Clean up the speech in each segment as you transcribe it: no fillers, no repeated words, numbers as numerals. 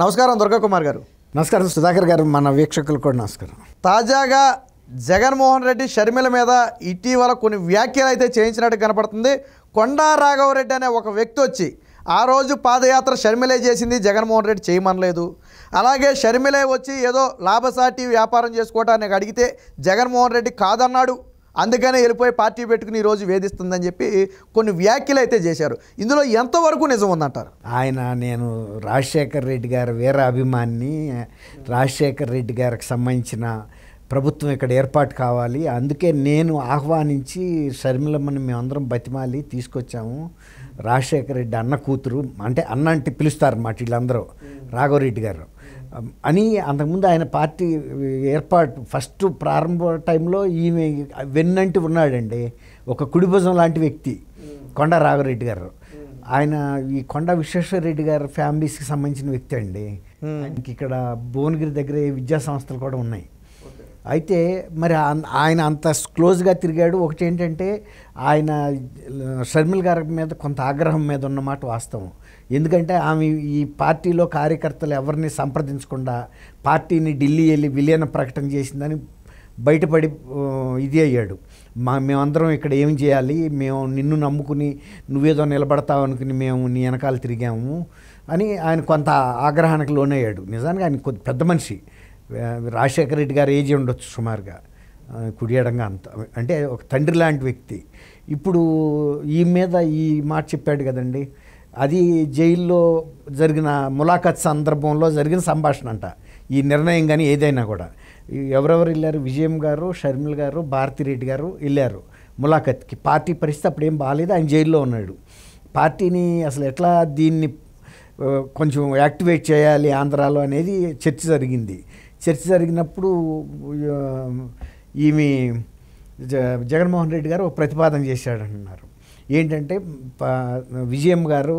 నమస్కారం దుర్గా కుమార్ గారు. నమస్కారం సుధాకర్ గారు, మన వీక్షకులు కూడా నమస్కారం. తాజాగా జగన్మోహన్ రెడ్డి షర్మిల మీద ఇటీవల కొన్ని వ్యాఖ్యలు అయితే చేయించినట్టు కనపడుతుంది. కొండా రాఘవరెడ్డి అనే ఒక వ్యక్తి వచ్చి ఆ రోజు పాదయాత్ర షర్మిలే చేసింది, జగన్మోహన్ రెడ్డి చేయమనలేదు. అలాగే షర్మిలే వచ్చి ఏదో లాభసాటి వ్యాపారం చేసుకోవటానికి అడిగితే జగన్మోహన్ రెడ్డి కాదన్నాడు, అందుకనే వెళ్ళిపోయి పార్టీ పెట్టుకుని ఈరోజు వేధిస్తుందని చెప్పి కొన్ని వ్యాఖ్యలు అయితే చేశారు. ఇందులో ఎంతవరకు నిజం ఉందంటారు? నేను రాజశేఖర్ రెడ్డి గారి వీర అభిమాని. రాజశేఖర్ రెడ్డి గారికి సంబంధించిన ప్రభుత్వం ఇక్కడ ఏర్పాటు కావాలి, అందుకే నేను ఆహ్వానించి షర్మిలమ్మని మేమందరం బతిమాలి తీసుకొచ్చాము. రాజశేఖర్ రెడ్డి అన్న కూతురు, అంటే అన్న అంటే పిలుస్తారు అన్నమాట వీళ్ళందరూ, రాఘవరెడ్డి గారు అని. అంతకుముందు ఆయన పార్టీ ఏర్పాటు ఫస్ట్ ప్రారంభ టైంలో ఈమె వెన్నంటి ఉన్నాడండి, ఒక కుడిభుజం లాంటి వ్యక్తి కొండా రాఘవరెడ్డి గారు. ఆయన ఈ కొండా విశ్వేశ్వరరెడ్డి గారు ఫ్యామిలీస్కి సంబంధించిన వ్యక్తి అండి. ఆయనకి ఇక్కడ భువనగిరి దగ్గర విద్యా సంస్థలు కూడా ఉన్నాయి. అయితే మరి ఆయన అంత క్లోజ్గా తిరిగాడు. ఒకటి ఏంటంటే ఆయన షర్మిల గారి మీద కొంత ఆగ్రహం మీద ఉన్నమాట వాస్తవం. ఎందుకంటే ఆమె ఈ పార్టీలో కార్యకర్తలు ఎవరిని సంప్రదించకుండా పార్టీని ఢిల్లీ వెళ్ళి విలీన ప్రకటన చేసిందని బయటపడి ఇది అయ్యాడు. మేమందరం ఇక్కడ ఏం చేయాలి, మేము నిన్ను నమ్ముకుని నువ్వేదో నిలబడతావు అనుకుని మేము నీ వెనకాల తిరిగాము అని ఆయన కొంత ఆగ్రహానికి లోనయ్యాడు. నిజానికి ఆయన కొద్ది పెద్ద మనిషి, రాజశేఖర రెడ్డి గారు ఏజీ ఉండొచ్చు సుమారుగా, కుడియడంగా అంత, అంటే ఒక తండ్రి లాంటి వ్యక్తి. ఇప్పుడు ఈ మీద ఈ మాట చెప్పాడు కదండి, అది జైల్లో జరిగిన ములాఖత్ సందర్భంలో జరిగిన సంభాషణ అంట. ఈ నిర్ణయం కానీ ఏదైనా కూడా ఎవరెవరు వెళ్ళారు, విజయం గారు, షర్మిల గారు, భారతిరెడ్డి గారు వెళ్ళారు ములాఖత్కి. పార్టీ పరిస్థితి అప్పుడు ఏం బాగాలేదు, ఆయన జైల్లో ఉన్నాడు. పార్టీని అసలు ఎట్లా దీన్ని కొంచెం యాక్టివేట్ చేయాలి ఆంధ్రాలో అనేది చర్చ జరిగింది. చర్చ జరిగినప్పుడు ఈమె జగన్మోహన్ రెడ్డి గారు ఒక ప్రతిపాదన చేశాడంటున్నారు. ఏంటంటే విజయం గారు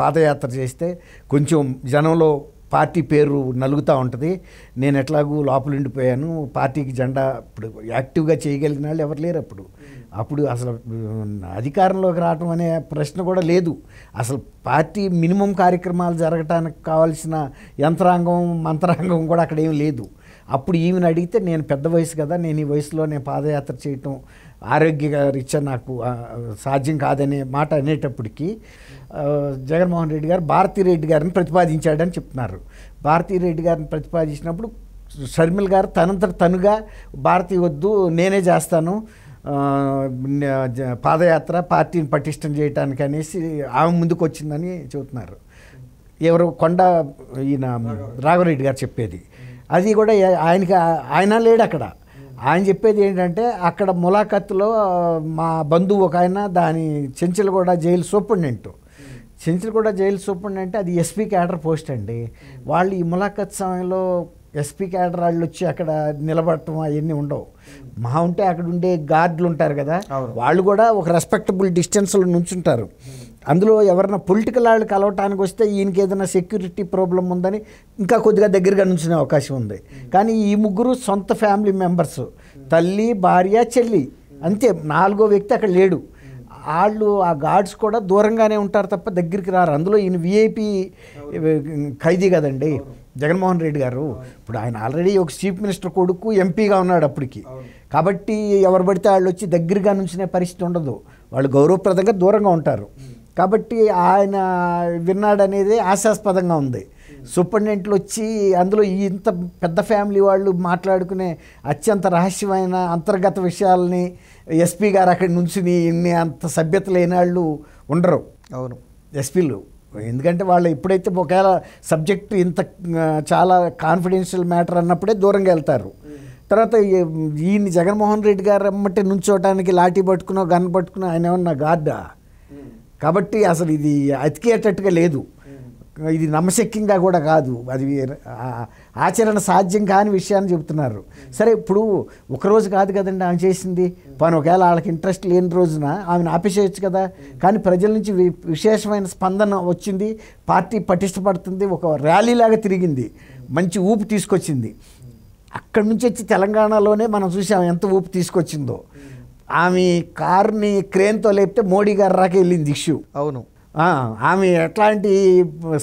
పాదయాత్ర చేస్తే కొంచెం జనంలో పార్టీ పేరు నలుగుతూ ఉంటుంది, నేను ఎట్లాగూ లోపల ఉండిపోయాను, పార్టీకి జెండా ఇప్పుడు యాక్టివ్గా చేయగలిగిన వాళ్ళు ఎవరు లేరు. అప్పుడు అసలు అధికారంలోకి రావటం అనే ప్రశ్న కూడా లేదు. అసలు పార్టీ మినిమం కార్యక్రమాలు జరగటానికి కావాల్సిన యంత్రాంగం మంత్రాంగం కూడా అక్కడ ఏం లేదు. అప్పుడు ఈమెను అడిగితే నేను పెద్ద వయసు కదా, నేను ఈ వయసులో నేను పాదయాత్ర చేయటం ఆరోగ్యరీత్యా నాకు సాధ్యం కాదనే మాట అనేటప్పటికీ జగన్మోహన్ రెడ్డి గారు భారతిరెడ్డి గారిని ప్రతిపాదించాడని చెప్తున్నారు. భారతిరెడ్డి గారిని ప్రతిపాదించినప్పుడు షర్మిల గారు తనంతట తనుగా భారతి వద్దు నేనే చేస్తాను పాదయాత్ర, పార్టీని పటిష్టం చేయడానికి అనేసి ఆమె ముందుకు వచ్చిందని చెబుతున్నారు. ఎవరు కొండా ఈయన రాఘవరెడ్డి గారు చెప్పేది. అది కూడా ఆయన లేడు అక్కడ. ఆయన చెప్పేది ఏంటంటే అక్కడ ములాఖత్తులో మా బంధువు ఒక ఆయన, దాని Chanchalguda jail superintendent, Chanchalguda jail superintendent, అది ఎస్పీ క్యాడర్ పోస్ట్ అండి. వాళ్ళు ఈ ములాఖత్ సమయంలో ఎస్పీ క్యాడర్ వాళ్ళు వచ్చి అక్కడ నిలబడటం అవన్నీ ఉండవు. మహా ఉంటే అక్కడ ఉండే గార్డులు ఉంటారు కదా, వాళ్ళు కూడా ఒక రెస్పెక్టబుల్ డిస్టెన్స్లో నుంచుంటారు. అందులో ఎవరైనా పొలిటికల్ వాళ్ళు కలవటానికి వస్తే ఈయనకి ఏదైనా సెక్యూరిటీ ప్రాబ్లం ఉందని ఇంకా కొద్దిగా దగ్గరగా నుంచునే అవకాశం ఉంది. కానీ ఈ ముగ్గురు సొంత ఫ్యామిలీ మెంబర్స్, తల్లి, భార్య, చెల్లి, అంతే, నాలుగో వ్యక్తి అక్కడ లేడు. వాళ్ళు ఆ గార్డ్స్ కూడా దూరంగానే ఉంటారు తప్ప దగ్గరికి రారు. అందులో ఈయన విఐపి ఖైదీ కదండి జగన్మోహన్ రెడ్డి గారు. ఇప్పుడు ఆయన ఆల్రెడీ ఒక చీఫ్ మినిస్టర్ కొడుకు ఎంపీగా ఉన్నాడు అప్పటికి. కాబట్టి ఎవరు పడితే వాళ్ళు వచ్చి దగ్గరగా నుంచునే పరిస్థితి ఉండదు, వాళ్ళు గౌరవప్రదంగా దూరంగా ఉంటారు. కాబట్టి ఆయన విన్నాడనేది ఆశాస్పదంగా ఉంది. సూపరింటెండెంట్లు వచ్చి అందులో ఇంత పెద్ద ఫ్యామిలీ వాళ్ళు మాట్లాడుకునే అత్యంత రహస్యమైన అంతర్గత విషయాలని ఎస్పీ గారు అక్కడ నుంచుని ఇన్ని అంత సభ్యత లేని వాళ్ళు ఉండరు. అవును, ఎస్పీలు. ఎందుకంటే వాళ్ళు ఎప్పుడైతే ఒకవేళ సబ్జెక్టు ఇంత చాలా కాన్ఫిడెన్షియల్ మ్యాటర్ అన్నప్పుడే దూరంగా వెళ్తారు. తర్వాత ఈయన జగన్మోహన్ రెడ్డి గారు అమ్మటే నుంచోటానికి లాఠీ పట్టుకునో గన్ పట్టుకునో ఆయన ఏమన్నా గార్డా. కాబట్టి అసలు ఇది అతికేటట్టుగా లేదు, ఇది నమ్మశక్యంగా కూడా కాదు, అది ఆచరణ సాధ్యం కాని విషయాన్ని చెబుతున్నారు. సరే, ఇప్పుడు ఒకరోజు కాదు కదండి ఆమె చేసింది. పని ఒకవేళ వాళ్ళకి ఇంట్రెస్ట్ లేని రోజున ఆమెను ఆపేసేయచ్చు కదా. కానీ ప్రజల నుంచి విశేషమైన స్పందన వచ్చింది, పార్టీ పటిష్టపడుతుంది, ఒక ర్యాలీలాగా తిరిగింది, మంచి ఊపు తీసుకొచ్చింది. అక్కడి నుంచి వచ్చి తెలంగాణలోనే మనం చూసాం ఎంత ఊపు తీసుకొచ్చిందో. ఆమె కారుని క్రేన్తో లేపితే మోడీ గారు రాక వెళ్ళింది ఇష్యూ. అవును, ఆమె ఎట్లాంటి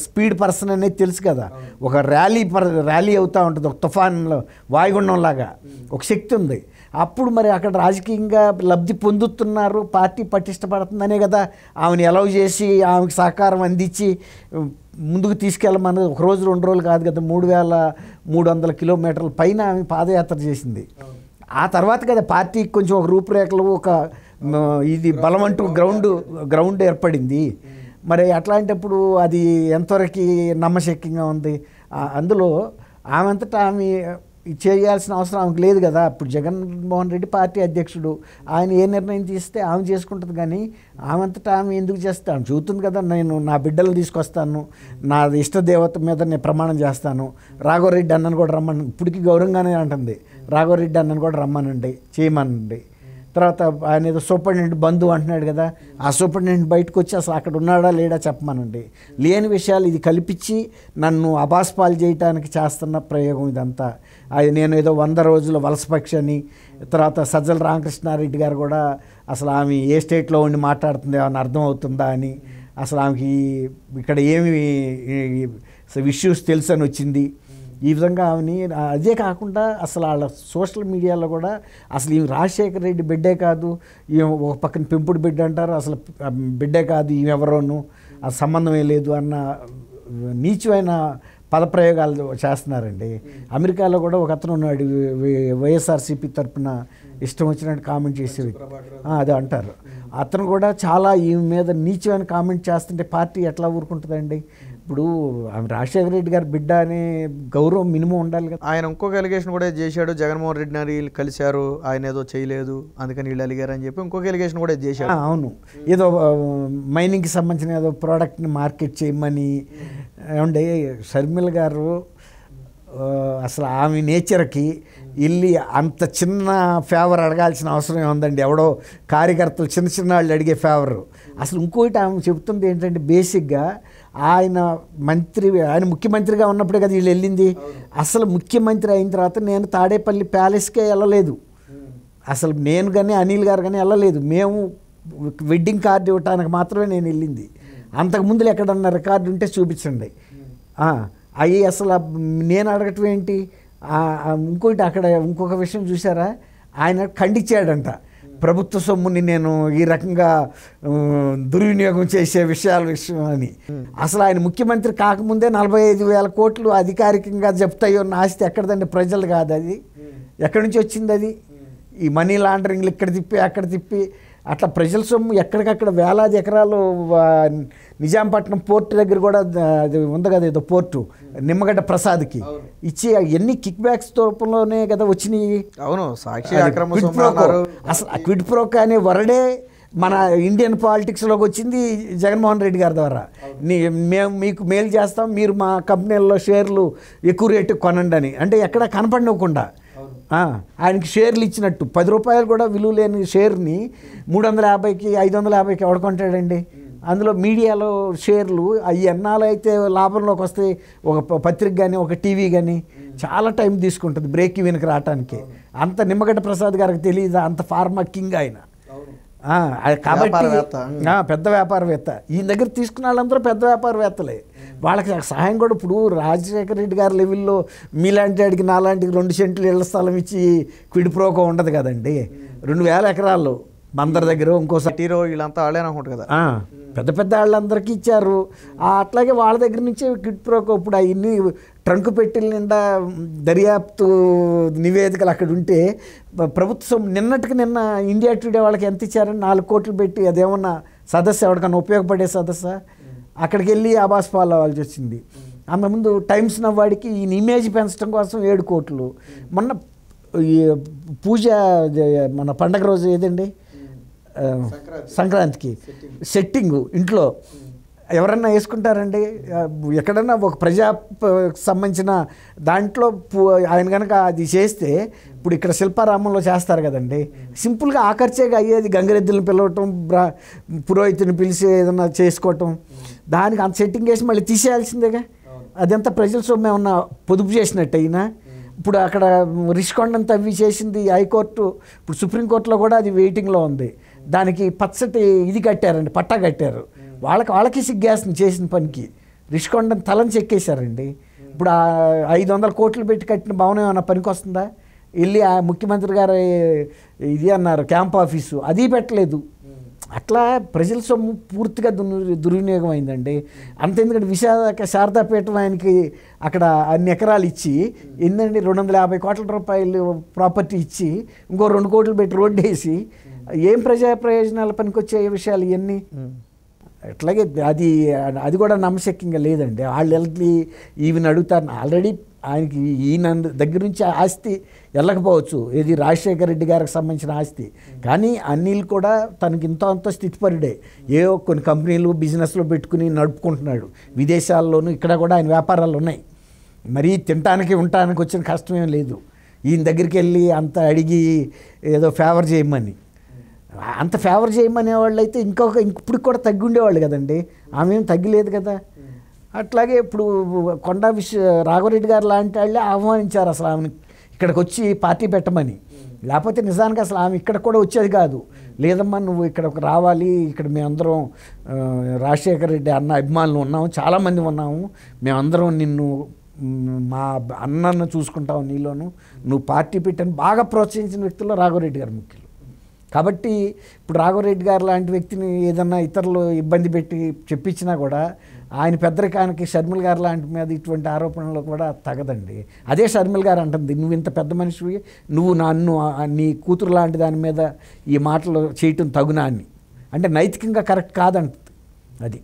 స్పీడ్ పర్సన్ అనేది తెలుసు కదా. ఒక ర్యాలీ అవుతూ ఉంటుంది, ఒక తుఫాన్లో వాయుగుండంలాగా ఒక శక్తి ఉంది. అప్పుడు మరి అక్కడ రాజకీయంగా లబ్ధి పొందుతున్నారు, పార్టీ పటిష్టపడుతుందనే కదా ఆమెను అలౌ చేసి ఆమెకు సహకారం అందించి ముందుకు తీసుకెళ్ళమని. ఒక రోజు 2 రోజులు కాదు కదా, 3300 కిలోమీటర్ల పైన ఆమె పాదయాత్ర చేసింది. ఆ తర్వాత కదా పార్టీకి కొంచెం ఒక రూపురేఖలు, ఒక ఇది బలమంటూ గ్రౌండ్ ఏర్పడింది. మరి అట్లాంటప్పుడు అది ఎంతవరకు నమ్మశక్యంగా ఉంది? అందులో ఆమె అంతటా ఆమె చేయాల్సిన అవసరం ఆమెకు లేదు కదా. ఇప్పుడు జగన్మోహన్ రెడ్డి పార్టీ అధ్యక్షుడు, ఆయన ఏ నిర్ణయం తీస్తే ఆమె చేసుకుంటుంది. కానీ ఆమె అంతటా ఆమె ఎందుకు చేస్తే ఆమె చూస్తుంది కదా, నేను నా బిడ్డలు తీసుకొస్తాను, నా ఇష్టదేవత మీద నేను ప్రమాణం చేస్తాను, రాఘవరెడ్డి అన్నను కూడా రమ్మని, ఇప్పటికీ గౌరవంగానే అంటుంది, రాఘవరెడ్డి అన్నను కూడా రమ్మనండి, చేయమనండి. తర్వాత ఆయన ఏదో సూపరింటెండెంట్ బంధు అంటున్నాడు కదా, ఆ సూపరింటెండెంట్ బయటకు వచ్చి అసలు అక్కడ ఉన్నాడా లేడా చెప్పమనండి. లేని విషయాలు ఇది కల్పించి నన్ను అబాస్పాలు చేయడానికి చేస్తున్న ప్రయోగం ఇదంతా. అది నేను ఏదో 100 రోజుల వలసపక్షి అని. తర్వాత సజ్జల రామకృష్ణారెడ్డి గారు కూడా అసలు ఆమె ఏ స్టేట్లో ఉండి మాట్లాడుతుంది ఏమైనా అర్థం అవుతుందా అని, అసలు ఆమెకి ఇక్కడ ఏమి ఇష్యూస్ తెలుసు అని వచ్చింది. ఈ విధంగా ఆమెని, అదే కాకుండా అసలు వాళ్ళ సోషల్ మీడియాలో కూడా అసలు ఈమె రాజశేఖర రెడ్డి బిడ్డే కాదు, ఈమె ఒక పక్కన పెంపుడు బిడ్డ అంటారు, అసలు బిడ్డే కాదు ఈమె ఎవరోను, ఆ సంబంధమే లేదు అన్న నీచమైన పదప్రయోగాలు చేస్తున్నారండి. అమెరికాలో కూడా ఒక అతను ఉన్నాడు, వైఎస్ఆర్సీపీ తరఫున ఇష్టం వచ్చినట్టు కామెంట్ చేసేవి, అదే అంటారు. అతను కూడా చాలా ఈమె మీద నీచమైన కామెంట్ చేస్తుంటే పార్టీ ఎట్లా ఊరుకుంటుందండి? ఇప్పుడు ఆమె రాజశేఖర రెడ్డి గారి బిడ్డ అనే గౌరవం మినిమం ఉండాలి కదా. ఆయన ఇంకొక ఎలిగేషన్ కూడా చేశాడు, జగన్మోహన్ రెడ్డి గారు వీళ్ళు కలిశారు, ఆయన ఏదో చేయలేదు అందుకని వీళ్ళు అలిగారు అని చెప్పి ఇంకొక ఎలిగేషన్ కూడా చేశాడు. అవును, ఏదో మైనింగ్కి సంబంధించిన ఏదో ప్రోడక్ట్ని మార్కెట్ చేయమని. ఏమంటే షర్మిల గారు అసలు ఆమె నేచర్కి వెళ్ళి అంత చిన్న ఫేవర్ అడగాల్సిన అవసరం ఏముందండి? ఎవడో కార్యకర్తలు చిన్న వాళ్ళు అడిగే ఫేవరు. అసలు ఇంకోటి ఆమె చెబుతుంది ఏంటంటే, బేసిక్గా ఆయన ముఖ్యమంత్రిగా ఉన్నప్పుడే కదా వీళ్ళు వెళ్ళింది. అసలు ముఖ్యమంత్రి అయిన తర్వాత నేను తాడేపల్లి ప్యాలెస్కే వెళ్ళలేదు. అసలు నేను కానీ అనిల్ గారు కానీ వెళ్ళలేదు. మేము వెడ్డింగ్ కార్డు ఇవ్వటానికి మాత్రమే నేను వెళ్ళింది. అంతకుముందులో ఎక్కడన్నా రికార్డు ఉంటే చూపించండి. అవి అసలు నేను అడగటం ఏంటి? ఇంకోటి అక్కడ ఇంకొక విషయం చూసారా, ఆయన ఖండించాడంట, ప్రభుత్వ సొమ్ముని నేను ఈ రకంగా దుర్వినియోగం చేసే విషయం అని. అసలు ఆయన ముఖ్యమంత్రి కాకముందే 45,000 కోట్లు అధికారికంగా జప్తాయో ఉన్న ఆస్తి ఎక్కడదండి? ప్రజలు కాదు అది, ఎక్కడి నుంచి వచ్చింది అది? ఈ మనీ లాండరింగ్లు ఇక్కడ తిప్పి అక్కడ తిప్పి అట్లా ప్రజల సొమ్ము ఎక్కడికక్కడ వేలాది ఎకరాలు. నిజాంపట్నం పోర్టు దగ్గర కూడా అది ఉంది కదా, ఏదో పోర్టు నిమ్మగడ్డ ప్రసాద్కి ఇచ్చి ఎన్ని కిక్ బ్యాక్స్ రూపంలోనే కదా వచ్చినాయి. అవును, సాక్షి అసలు క్విడ్ ప్రోకో అనే వరడే మన ఇండియన్ పాలిటిక్స్లోకి వచ్చింది జగన్మోహన్ రెడ్డి గారి ద్వారా. మేము మీకు మేలు చేస్తాం, మీరు మా కంపెనీల్లో షేర్లు ఎక్కువ రేటుకి కొనండి అని. అంటే ఎక్కడ కనపడినవ్వకుండా ఆయనకి షేర్లు ఇచ్చినట్టు. 10 రూపాయలు కూడా విలువ లేని షేర్ని 350కి 550కి ఎవడుకుంటాడండి? అందులో మీడియాలో షేర్లు అవి ఎన్నాళ్ళు అయితే లాభంలోకి వస్తే, ఒక పత్రిక కానీ ఒక టీవీ కానీ చాలా టైం తీసుకుంటుంది బ్రేక్ ఈవెన్కి రావడానికి. అంత నిమ్మగడ్డ ప్రసాద్ గారికి తెలియదు, అంత ఫార్మా కింగ్ ఆయన. కాబట్టి పెద్ద వ్యాపారవేత్త. ఈయన దగ్గర తీసుకున్న వాళ్ళందరూ పెద్ద వ్యాపారవేత్తలే. వాళ్ళకి సహాయం కూడా ఇప్పుడు రాజశేఖర రెడ్డి గారి లెవెల్లో మీలాంటి వాడికి నాలాంటికి 2 సెంట్లు ఇళ్ల స్థలం ఇచ్చి క్విడ్ ప్రోకో ఉండదు కదండి. 2,000 ఎకరాలు అందరి దగ్గర, ఇంకోసారి వీళ్ళంతా వాళ్ళే అనుకుంటారు కదా, పెద్ద పెద్ద వాళ్ళందరికీ ఇచ్చారు. అట్లాగే వాళ్ళ దగ్గర నుంచే క్విడ్ ప్రోకో. ఇప్పుడు అవన్నీ ట్రంక్ పెట్టిల నిండా దర్యాప్తు నివేదికలు అక్కడ ఉంటే, ప్రభుత్వం నిన్నటికి నిన్న ఇండియా టుడే వాళ్ళకి ఎంత ఇచ్చారని 4 కోట్లు పెట్టి, అదేమన్నా సదస్సు ఎవరికన్నా ఉపయోగపడే సదస్సు? అక్కడికి వెళ్ళి ఆబాస్ పాలు అవ్వాల్సి వచ్చింది. అంతకుముందు టైమ్స్ నవ్వాడికి ఈయన ఇమేజ్ పెంచడం కోసం 7 కోట్లు. మొన్న ఈ పూజ మన పండగ రోజు ఏదండి, సంక్రాంతికి సెట్టింగు ఇంట్లో ఎవరన్నా వేసుకుంటారండి? ఎక్కడన్నా ఒక ప్రజా సంబంధించిన దాంట్లో ఆయన కనుక అది చేస్తే, ఇప్పుడు ఇక్కడ శిల్పారామంలో చేస్తారు కదండి, సింపుల్గా ఆఖర్చేగా అయ్యేది. గంగిరెద్దులను పిలవటం, పురోహితుని పిలిచి ఏదన్నా చేసుకోవటం, దానికి అంత సెట్టింగ్ వేసి మళ్ళీ తీసేయాల్సిందేగా. అదంతా ప్రజల సొమ్ము ఏమన్నా పొదుపు చేసినట్టు అయినా. ఇప్పుడు అక్కడ రిషికొండను తవ్వి చేసింది హైకోర్టు, ఇప్పుడు సుప్రీంకోర్టులో కూడా అది వెయిటింగ్లో ఉంది. దానికి పచ్చటి ఇది కట్టారండి, పట్టా కట్టారు. వాళ్ళకి సిగ్గేస్తుంది చేసిన పనికి. రిషికొండని తలని చెక్కేశారండి. ఇప్పుడు 500 కోట్లు పెట్టి కట్టిన భవనం ఏమన్నా పనికి వస్తుందా? వెళ్ళి ఆ ముఖ్యమంత్రి గారు ఇది అన్నారు క్యాంప్ ఆఫీసు, అది పెట్టలేదు. అట్లా ప్రజల సొమ్ము పూర్తిగా దుర్వినియోగం అయిందండి. అంతెందుకంటే విశాఖ శారదాపీఠం ఆయనకి అక్కడ అన్ని ఎకరాలు ఇచ్చి ఏందండి 250 కోట్ల రూపాయలు ప్రాపర్టీ ఇచ్చి ఇంకో 2 కోట్లు పెట్టి రోడ్డు వేసి ఏం ప్రజా ప్రయోజనాల పనికి వచ్చే విషయాలు ఇవన్నీ. అట్లాగే అది కూడా నమ్మశక్యంగా లేదండి. వాళ్ళు వెళ్ళి ఈవెన్ అడుగుతారు. ఆల్రెడీ ఆయనకి ఈయన దగ్గర నుంచి ఆస్తి వెళ్ళకపోవచ్చు, ఏది రాజశేఖర రెడ్డి గారికి సంబంధించిన ఆస్తి, కానీ అనిల్ కూడా తనకి అంత స్థితిపరుడే. ఏవో కొన్ని కంపెనీలు బిజినెస్లో పెట్టుకుని నడుపుకుంటున్నాడు. విదేశాల్లోనూ ఇక్కడ కూడా ఆయన వ్యాపారాలు ఉన్నాయి. మరీ తినటానికి ఉండటానికి వచ్చిన కష్టమేం లేదు. ఈయన దగ్గరికి వెళ్ళి అంత అడిగి ఏదో ఫేవర్ చేయమని, అంత ఫేవర్ చేయమనే వాళ్ళు అయితే ఇప్పుడు కూడా తగ్గి ఉండేవాళ్ళు కదండి. ఆమె ఏం తగ్గలేదు కదా. అట్లాగే ఇప్పుడు రాఘవరెడ్డి గారు లాంటి వాళ్ళే ఆహ్వానించారు అసలు ఆమెను ఇక్కడికి వచ్చి పార్టీ పెట్టమని. లేకపోతే నిజానికి అసలు ఆమె ఇక్కడ కూడా వచ్చేది కాదు. లేదమ్మా నువ్వు ఇక్కడికి రావాలి, ఇక్కడ మేమందరం రాజశేఖర రెడ్డి అన్న అభిమానులు ఉన్నాము, చాలామంది ఉన్నాము, మేమందరం నిన్ను మా అన్నను చూసుకుంటావు, నీలోను నువ్వు పార్టీ పెట్టని బాగా ప్రోత్సహించిన వ్యక్తుల్లో రాఘవరెడ్డి గారు ముఖ్యులు. కాబట్టి ఇప్పుడు రాఘవరెడ్డి గారు లాంటి వ్యక్తిని ఏదన్నా ఇతరులు ఇబ్బంది పెట్టి చెప్పించినా కూడా ఆయన పెద్దరికానికి షర్మిల గారు లాంటి మీద ఇటువంటి ఆరోపణలు కూడా తగదండి. అదే షర్మిల గారు అంటుంది, నువ్వు ఇంత పెద్ద మనిషివి, నువ్వు నీ కూతురు లాంటి దాని మీద ఈ మాటలు చేయటం తగునా అని. అంటే నైతికంగా కరెక్ట్ కాదంటుంది అది.